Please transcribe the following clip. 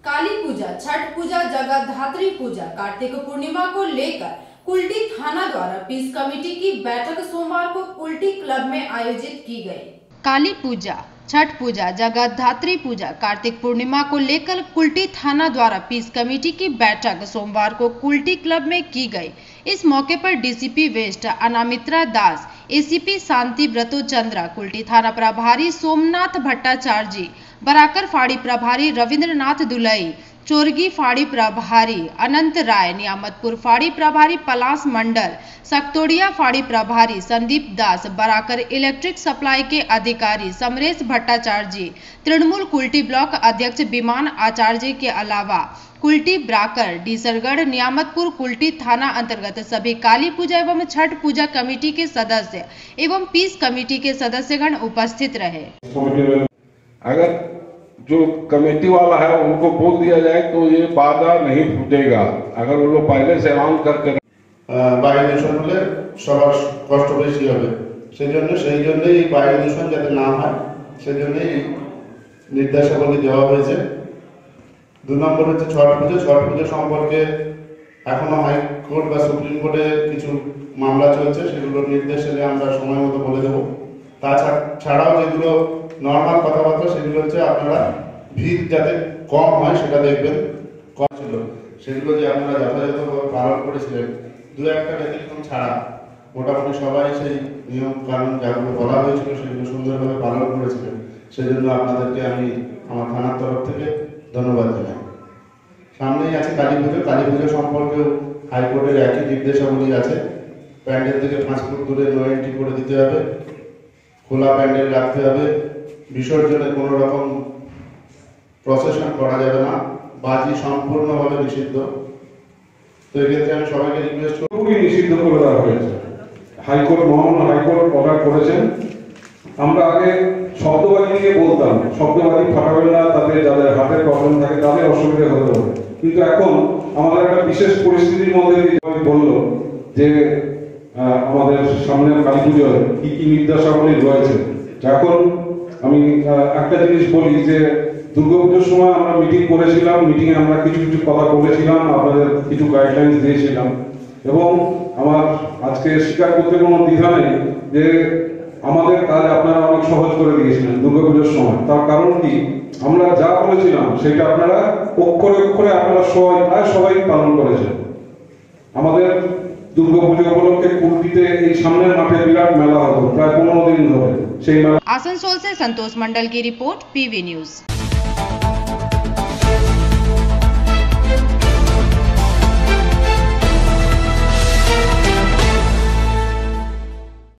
काली पूजा, छठ पूजा, जगद्धात्री पूजा, कार्तिक पूर्णिमा को लेकर कुल्टी थाना द्वारा पीस कमेटी की बैठक सोमवार को कुल्टी क्लब में आयोजित की गई। काली पूजा, छठ पूजा, जगद्धात्री पूजा, कार्तिक पूर्णिमा को लेकर कुल्टी थाना द्वारा पीस कमेटी की बैठक सोमवार को कुल्टी क्लब में की गई। इस मौके पर डीसीपी वेस्ट अनामित्रा दास, एसीपी शांति व्रतो चंद्रा, कुल्टी थाना प्रभारी सोमनाथ भट्टाचार्य जी, बराकर फाड़ी प्रभारी रविंद्रनाथ दुलई, चोरगी फाड़ी प्रभारी अनंत राय, नियामतपुर फाड़ी प्रभारी पलाश मंडल, सक्तोड़िया फाड़ी प्रभारी संदीप दास, बराकर इलेक्ट्रिक सप्लाई के अधिकारी समरेश भट्टाचार्य जी, तृणमूल कुल्टी ब्लॉक अध्यक्ष विमान आचार्य के अलावा कुल्टी ब्राकर, डीसरगढ़, नियामतपुर कुल्टी थाना अंतर्गत सभी काली पूजा एवं छठ पूजा कमेटी के सदस्य एवं पीस कमेटी के सदस्यगण उपस्थित रहे। अगर जो कमेटी वाला है उनको बोल दिया जाए तो ये वादा नहीं फूटेगा। अगर वो लोग पहले से अनाउंस करके বাইরে দূষণ হলে সবার কষ্ট বেশি হবে, সেই জন্যই বাইরে দূষণ যাতে না হয় সেজন্যই নির্দেশাবলী দেওয়া হয়েছে। 2 নম্বর হচ্ছে ছট পুজো সম্পর্কে এখনো হাইকোর্ট বা সুপ্রিম কোর্টে কিছু মামলা চলছে, সেগুলোর নির্দেশ এলে আমরা সময় মতো বলে দেবো। তাছাড়াও যেগুলো নর্মাল কথাবার্তা সেগুলো হচ্ছে আপনারা ভিড় যাতে কম হয় সেটা দেখবেন। কম ছিল সেগুলো যে আপনারা যথাযথভাবে পালন করেছিলেন, 2-1টা ব্যতিক্রম ছাড়া মোটামুটি সবাই সেই নিয়ম কানুন যেগুলো বলা হয়েছিল সেগুলো সুন্দরভাবে পালন করেছিলেন। সেজন্য আপনাদেরকে আমি আমার থানার তরফ থেকে ধন্যবাদ জানাই। সামনেই আছে কালী পুজো সম্পর্কেও হাইকোর্টের একই নির্দেশাবলী আছে। প্যান্ডেল থেকে 5 ফুট দূরে নো এন্ট্রি করে দিতে হবে, খোলা প্যান্ডেল রাখতে হবে, বিসর্জনে কোনো রকম প্রসেশন করা যাবে না, বাজি সম্পূর্ণভাবে নিষিদ্ধ। তো এক্ষেত্রে আমি সবাইকে রিকোয়েস্ট করব, নিষিদ্ধ করে দেওয়া হয়েছে। মহামান্য হাইকোর্ট অর্ডার করেছেন। আমরা আগে শব্দবাজি নিয়ে বলতাম, শব্দবাজি ফাটাবেন না, তাদের যাদের হাতের প্রবলেম থাকে তাদের অসুবিধা হতে পারে, কিন্তু এখন আমাদের একটা বিশেষ পরিস্থিতির মধ্যে দিয়ে বললো যে আমাদের সামনে কালী পুজোয় কি কি নির্দেশাবলী রয়েছে। এখন আমি একটা জিনিস বলি যে দুর্গাপুজোর সময় আমরা মিটিং করেছিলাম, মিটিংয়ে আমরা কিছু কথা বলেছিলাম, আপনাদের কিছু গাইডলাইন্স দিয়েছিলাম এবং আমার আজকে স্বীকার করতে কোনো দ্বিধা নেই যে আমাদের কাজ আপনারা অনেক সহজ করে দিয়েছিলেন দুর্গাপুজোর সময়। তার কারণ কি, আমরা যা বলেছিলাম সেটা আপনারা অক্ষরে অক্ষরে আপনারা প্রায় সবাই পালন করেছেন। আমাদের দুর্গাপুজো উপলক্ষে কুল্টিতে এই সামনের মাঠে বিরাট মেলা হতো প্রায় 15 দিন ধরে। সেই মেলা। आसनसोल से संतोष मंडल की रिपोर्ट, पीवी न्यूज।